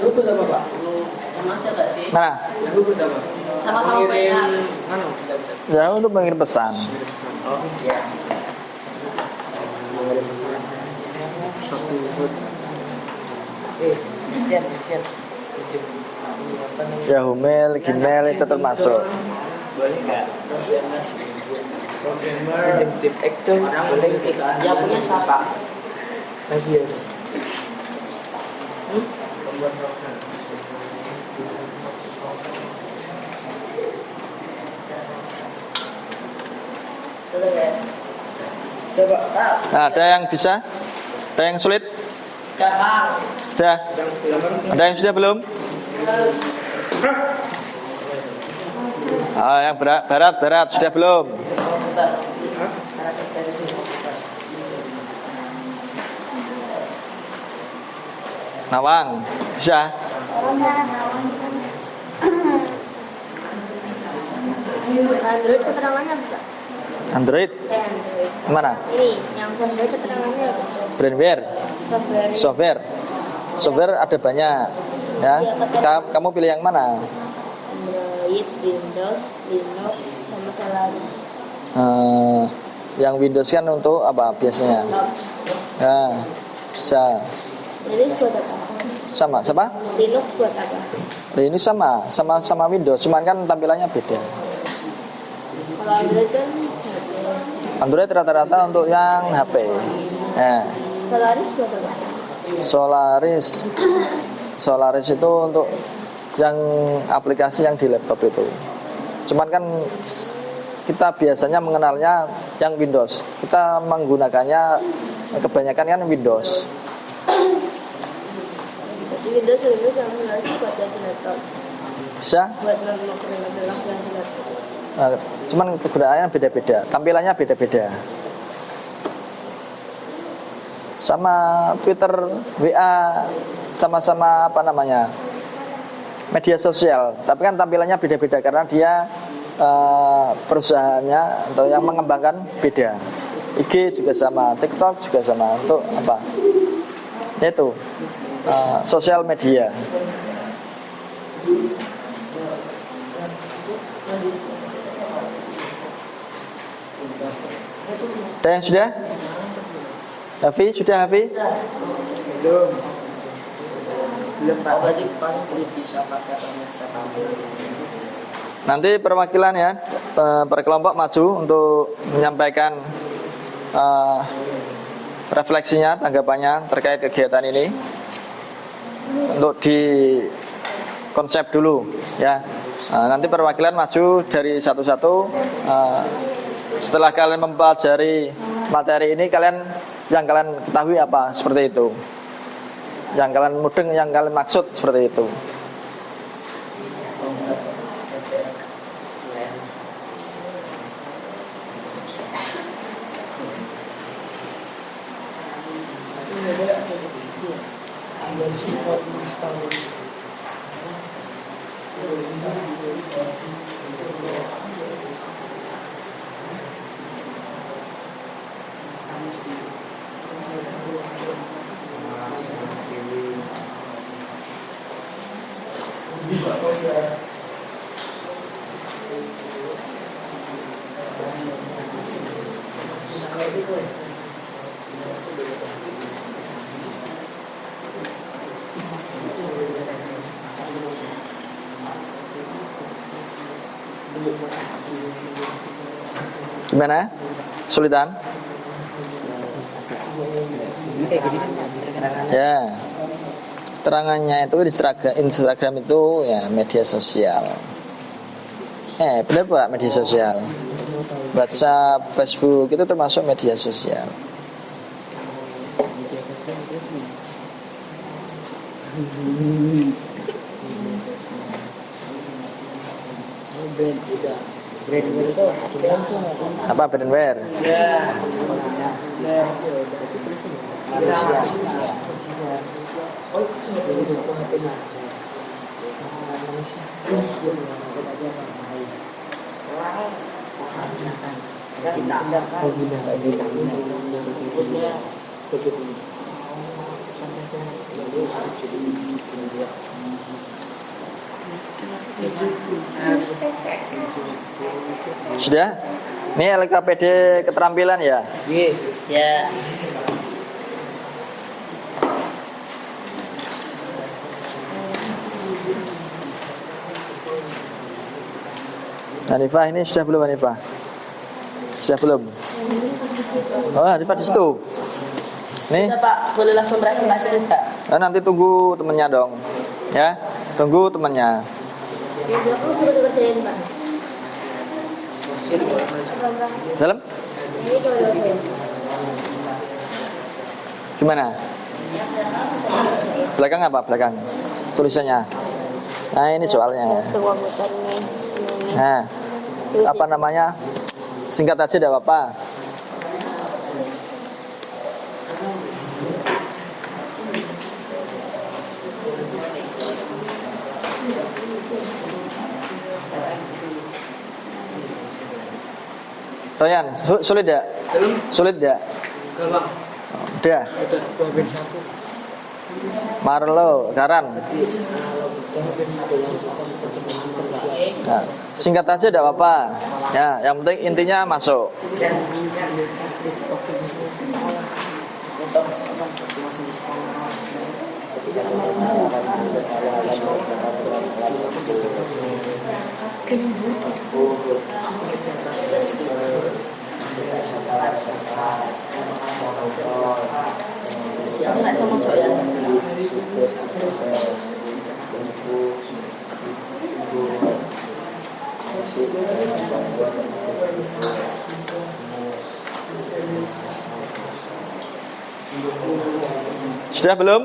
B: Itu berapa Pak?
F: sama aja gak sih?
A: Mana?
B: Itu berapa?
F: Sama-sama banyak.
B: Mana?
A: Ya, untuk mengirim pesan.
B: Oh iya. Satu input.
F: Christian
A: Yahoo Mail, Gmail itu termasuk.
B: Boleh nggak? Programmer, tip action, boleh nggak?
F: yang punya siapa?
B: Lagi ya. Pembuat program.
F: Sudah guys.
B: Coba.
A: Nah, ada yang bisa? Ada yang sulit?
F: Gampang.
A: Sudah? Ada yang sudah belum? Yang barat sudah belum?
F: Bentar. Cara kerja di sini.
A: Nawang, bisa?
C: Android keterangannya apa?
A: Android?
C: Android.
A: Mana?
C: Ini yang Android keterangannya apa?
A: Brandware?
C: Software.
A: Software ada banyak. Ya, kamu pilih yang mana?
C: Android, Windows, Linux, sama Solaris.
B: Yang Windows kan untuk apa biasanya? Nah, bisa.
C: Linux buat apa?
B: Sama, siapa?
C: Linux buat apa?
B: Ini sama Windows, cuman kan tampilannya beda.
C: Kalau Android kan
B: Android rata-rata untuk yang HP. Nah,
C: Solaris buat apa?
B: Solaris itu untuk yang aplikasi yang di laptop itu. Cuman kan kita biasanya mengenalnya yang Windows. Kita menggunakannya kebanyakan kan Windows.
C: Jadi Windows yang Solaris buat yang di laptop.
B: Bisa?
C: Buat memperoleh yang di laptop.
B: Cuman kegunaannya beda-beda, tampilannya beda-beda. Sama Twitter, WA, sama-sama apa namanya, media sosial. Tapi kan tampilannya beda-beda karena dia perusahaannya atau yang mengembangkan beda. IG juga sama, TikTok juga sama. Untuk apa? Yaitu sosial media. Ada yang sudah? Hafi, sudah Hafi?
F: Belum Pak. Berarti paling bisa siapa.
B: Nanti perwakilan ya per kelompok maju untuk menyampaikan refleksinya, tanggapannya terkait kegiatan ini. Untuk di konsep dulu ya. Nanti perwakilan maju dari satu-satu. Setelah kalian mempelajari materi ini, yang kalian ketahui apa seperti itu, yang kalian mudeng, yang kalian maksud seperti itu. Gimana? Sulitan? Ya. Keterangannya itu di Instagram itu ya media sosial. Benar Pak, media sosial. WhatsApp, Facebook itu termasuk media sosial. Apa brandware? Sudah? Ini LKPD keterampilan ya?
F: Iya. Ya.
B: Hanifah ini sudah belum Hanifah? Sudah belum? Oh, Hanifah di situ. Nih.
F: Sudah Pak, boleh langsung presentasi enggak?
B: Nanti tunggu temennya dong. Ya, tunggu temennya. Dalam? Gimana? Belakang apa? Belakang tulisannya. Nah ini soalnya. Nah, apa namanya? Singkat aja tidak apa-apa. Royan, sulit tidak? Sulit tidak? Udah. Marlo, Karan. Nah, singkat aja tidak apa-apa. Ya, yang penting intinya masuk.
F: Nggak sama cowok ya.
B: Sudah belum?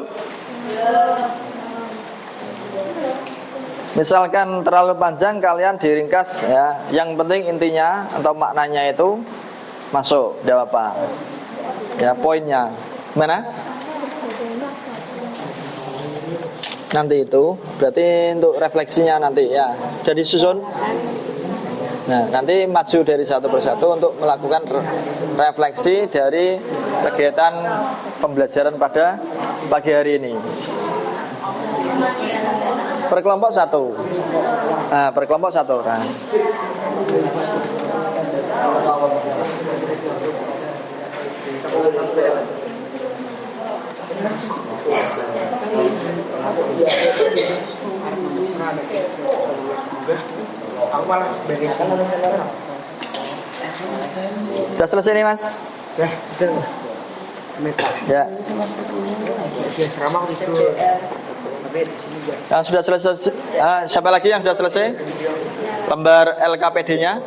B: Misalkan terlalu panjang, kalian diringkas ya. Yang penting intinya atau maknanya itu masuk, tidak apa. Ya, poinnya mana? Nanti itu berarti untuk refleksinya nanti ya. Jadi susun. Nah, nanti maju dari satu persatu untuk melakukan refleksi dari kegiatan pembelajaran pada pagi hari ini. Per kelompok satu. Nah, per kelompok satu orang. Sudah selesai nih Mas?
G: Ya, betul.
B: Ya.
G: Ya, serama itu.
B: Yang sudah selesai, siapa lagi yang sudah selesai? Lembar LKPD-nya.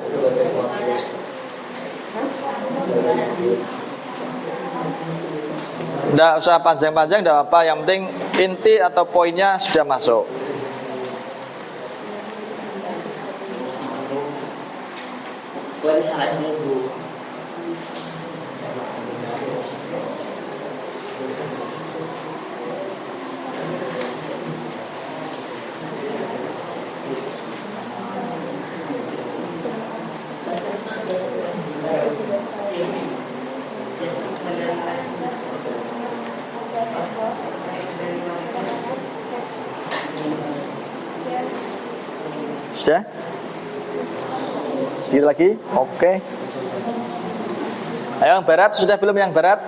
B: Tidak usah panjang-panjang, tidak apa. Yang penting inti atau poinnya sudah masuk.
F: Boleh salah seminggu.
B: Sudah? Sedikit lagi? Oke. Ayo yang barat, sudah belum yang barat?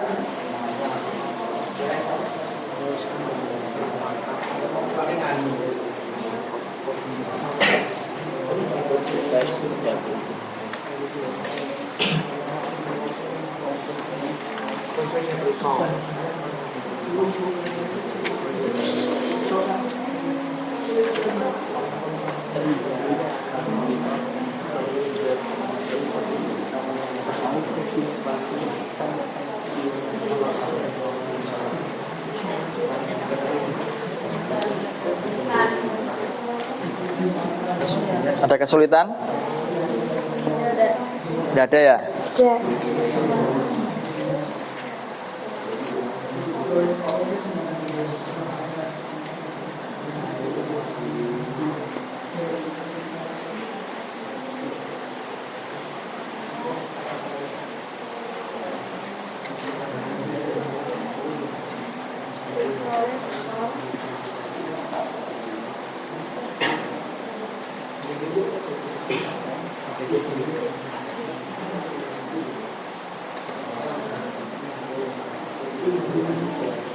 B: Ada kesulitan? Tidak ada ya?
C: Ya.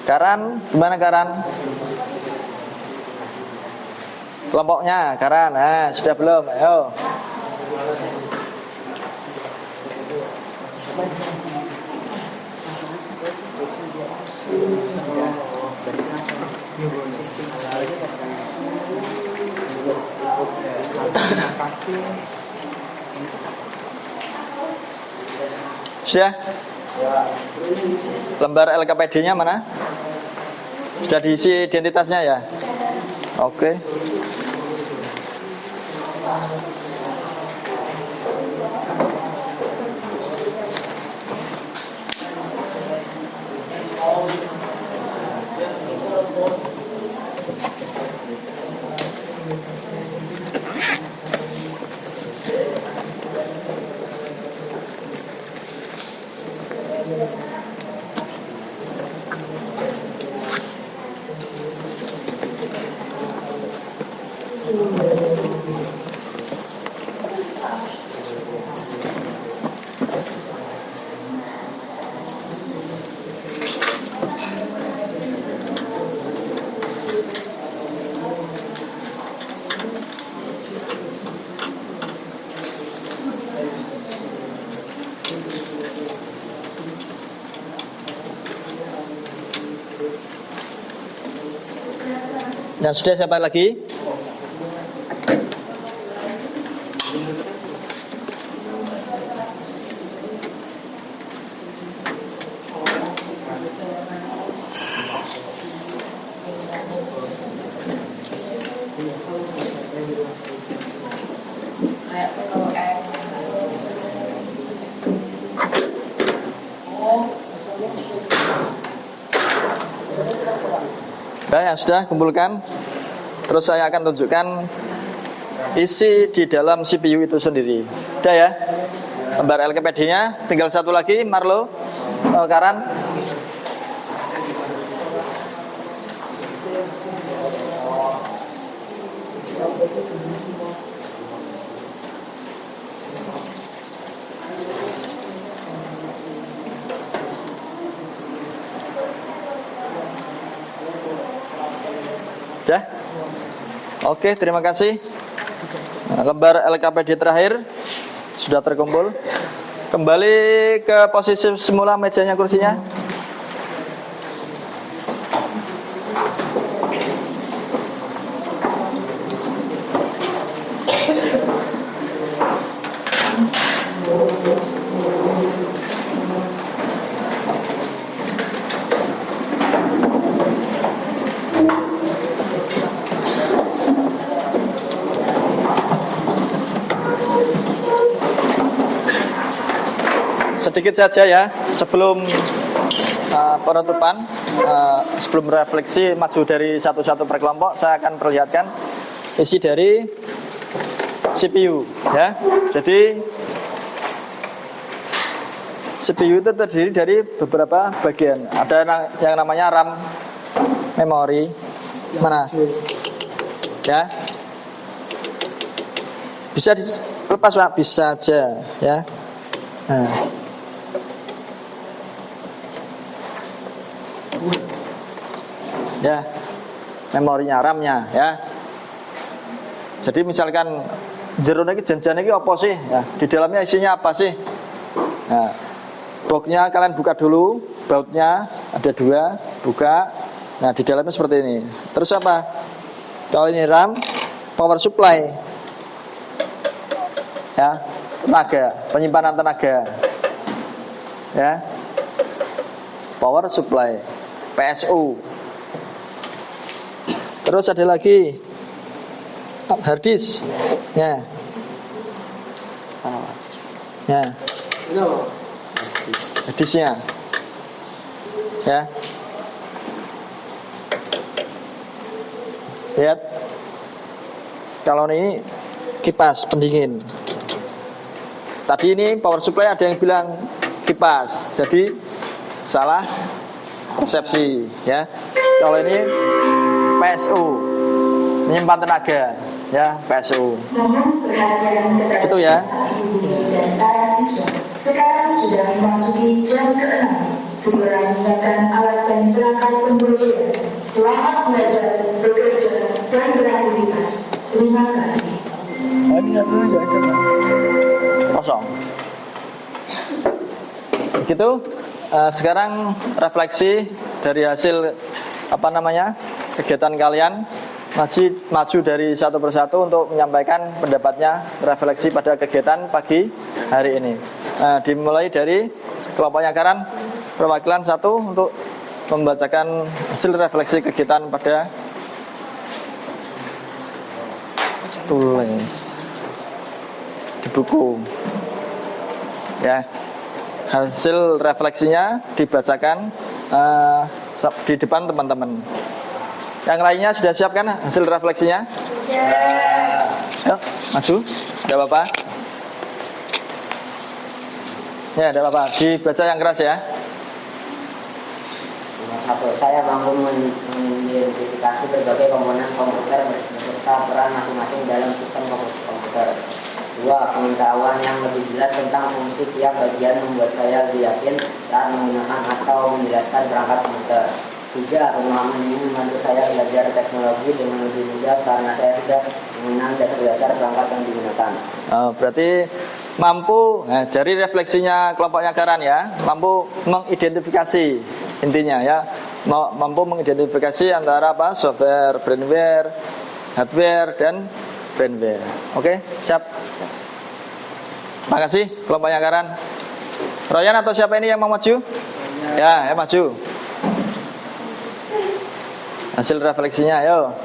B: Karan, gimana Karan? Kelompoknya Karan, sudah belum? Ayo. Sudah? Lembar LKPD-nya mana? Sudah diisi identitasnya ya? Oke.
A: Dan sudah siapa lagi? Yang sudah kumpulkan. Terus saya akan tunjukkan isi di dalam CPU itu sendiri. Udah ya? Lembar LKPD-nya. Tinggal satu lagi, Marlo, Karan. Dah? Oke, terima kasih. Lembar LKPD terakhir sudah terkumpul. Kembali ke posisi semula mejanya, kursinya. Sedikit saja ya sebelum penutupan, sebelum refleksi maju dari satu-satu per kelompok, saya akan perlihatkan isi dari CPU ya. Jadi CPU itu terdiri dari beberapa bagian. Ada yang namanya RAM, memori, mana? Ya. Bisa dilepas Pak, bisa aja ya. Nah. Ya, memorinya, RAM-nya ya. Jadi misalkan jero niki janjane iki apa sih? Ya, di dalamnya isinya apa sih? Nah, boxnya kalian buka dulu, bautnya ada 2, buka. Nah, di dalamnya seperti ini. Terus apa? Kalau ini RAM, power supply. Ya, tenaga, penyimpanan tenaga. Ya. Power supply, PSU. Terus ada lagi hard disk. Ya. Ya. Hard disknya. Ya. Lihat. Kalau ini kipas pendingin. Tadi ini power supply ada yang bilang kipas. Jadi salah persepsi ya. Kalau ini PSU, menyimpan tenaga ya, PSU.
D: Mohon perhatian kepada
A: Itu ya.
D: ibu dan para siswa. Sekarang sudah memasuki jam ke-6. Segera menyiapkan alat dan perangkat pembelajaran. Selamat belajar, bekerja, dan beraktivitas. Terima kasih.
A: Kosong. Begitu. Sekarang refleksi dari hasil kegiatan kalian, maju dari satu persatu untuk menyampaikan pendapatnya, refleksi pada kegiatan pagi hari ini. Dimulai dari kelompoknya Karan, perwakilan 1 untuk membacakan hasil refleksi kegiatan pada tulis di buku ya. Hasil refleksinya dibacakan di depan teman-teman. Yang lainnya sudah siap kan hasil refleksinya? Yuk, maju. Tidak apa-apa. Ya, tidak apa-apa. Dibaca yang keras ya.
H: Saya mampu mengidentifikasi berbagai komponen komputer beserta peran masing-masing dalam sistem komputer. 2. Pengetahuan yang lebih jelas tentang fungsi tiap bagian membuat saya lebih yakin saat menggunakan atau menjelaskan perangkat komputer. 3. Pemahaman ini membantu saya belajar teknologi dengan lebih mudah karena saya sudah mengenal dasar-dasar perangkat yang digunakan.
A: Berarti mampu dari refleksinya kelompoknya Karan ya, mampu mengidentifikasi intinya ya,
B: mampu mengidentifikasi antara apa? Software, brainware, hardware dan brainware. Oke, siap. Makasih kelompok yang karan. Royan atau siapa ini yang mau maju? Ya, maju. Hasil refleksinya, ayo.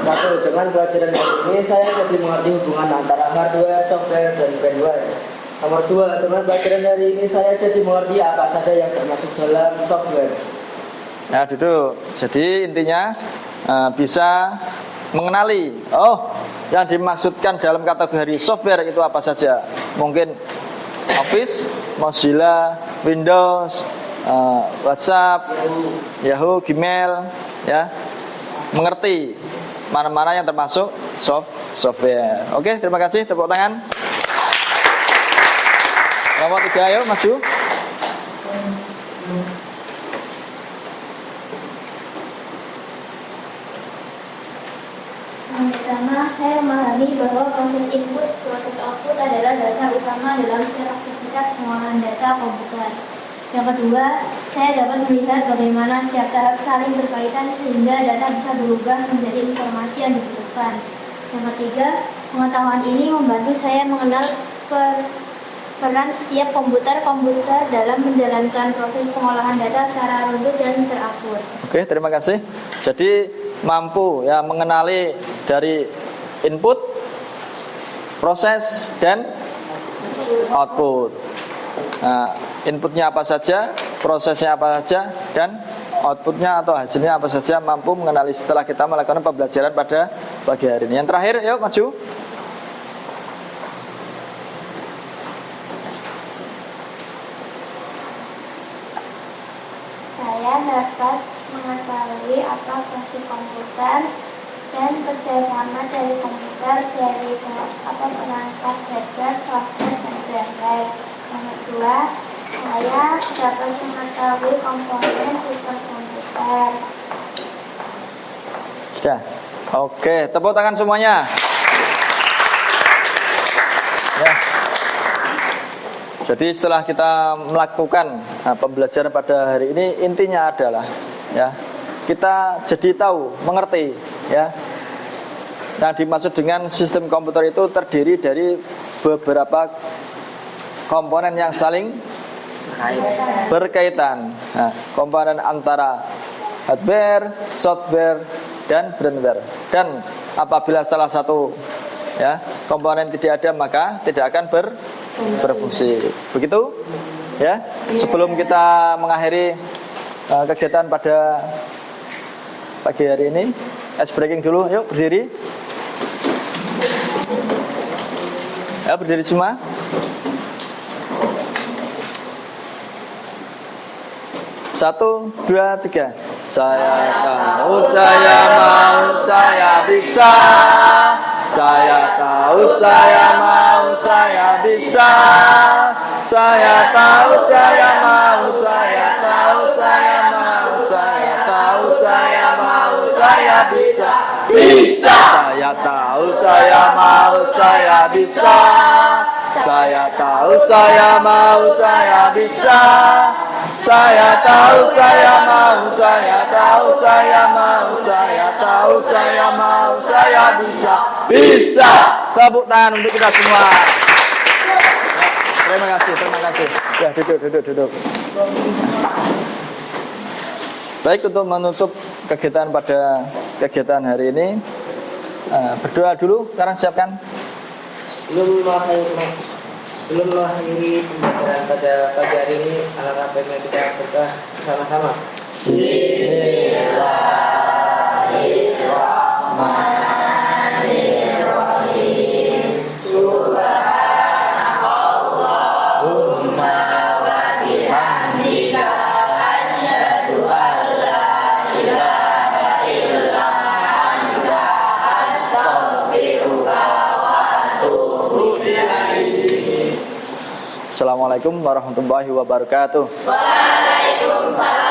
G: 1. Dengan pelajaran ini saya jadi mengerti hubungan antara hardware, software, dan brainware. Nomor 2. Dengan pelajaran hari ini saya jadi mengerti apa saja yang termasuk dalam software.
B: Nah, duduk. Jadi intinya bisa mengenali, oh, yang dimaksudkan dalam kategori software itu apa saja. Mungkin Office, Mozilla, Windows, WhatsApp, Yahoo, Gmail, ya. Mengerti mana-mana yang termasuk software. Oke, terima kasih. Tepuk tangan. Nomor 3, ayo maju.
C: Yang pertama, saya memahami bahwa proses input, proses output adalah dasar utama dalam setiap aktivitas pengolahan data komputer. Yang kedua, saya dapat melihat bagaimana setiap tahap saling berkaitan sehingga data bisa berubah menjadi informasi yang dibutuhkan. Yang ketiga, pengetahuan ini membantu saya mengenal peran setiap komputer dalam menjalankan proses pengolahan data secara runtut dan terakur.
B: Oke, terima kasih. Jadi mampu ya mengenali dari input, proses dan output. Nah, inputnya apa saja, prosesnya apa saja, dan outputnya atau hasilnya apa saja, mampu mengenali setelah kita melakukan pembelajaran pada pagi hari ini. Yang terakhir, yuk maju.
C: Saya dapat mengetahui apa fungsi komputer dan kerjasama dari komputer dari perangkat hardware, software, dan brainware. Yang kedua, saya dapat mengetahui komponen sistem komputer.
B: Sudah. Oke, tepuk tangan semuanya. Ya. Jadi setelah kita melakukan pembelajaran pada hari ini, intinya adalah ya, kita jadi tahu, mengerti ya. Nah, dimaksud dengan sistem komputer itu terdiri dari beberapa komponen yang saling berkaitan. Nah, komponen antara hardware, software, dan brainware. Dan apabila salah satu ya komponen tidak ada, maka tidak akan berfungsi. Begitu ya. Sebelum kita mengakhiri kegiatan pada pagi hari ini, ice breaking dulu. Yuk berdiri. Ya, berdiri semua. Satu, dua, tiga. Saya tahu, saya mau, saya bisa. Saya tahu, saya mau, saya bisa. Saya tahu, saya mau, saya tahu, saya mau, saya tahu, saya mau, saya bisa. Bisa. Saya tahu, saya mau, saya bisa. Saya tahu, saya mau, saya bisa. Saya tahu, saya mau, saya tahu, saya mau, saya tahu, saya mau, saya bisa. Bisa. Tepuk tangan untuk kita semua. Terima kasih, terima kasih. Ya, duduk. Baik, untuk menutup kegiatan pada kegiatan hari ini, berdoa dulu. Sekarang siapkan.
G: Belum mengakhiri pembelajaran pada pagi hari ini, alangkah baiknya kita berdoa bersama-sama. Bismillahirrahmanirrahim. Subhanakallahumma wa bihamdika asyhadu an la ilaha illa anta astaghfiruka wa atubu ilaik.
B: Assalamualaikum warahmatullahi wabarakatuh.
C: Waalaikumsalam.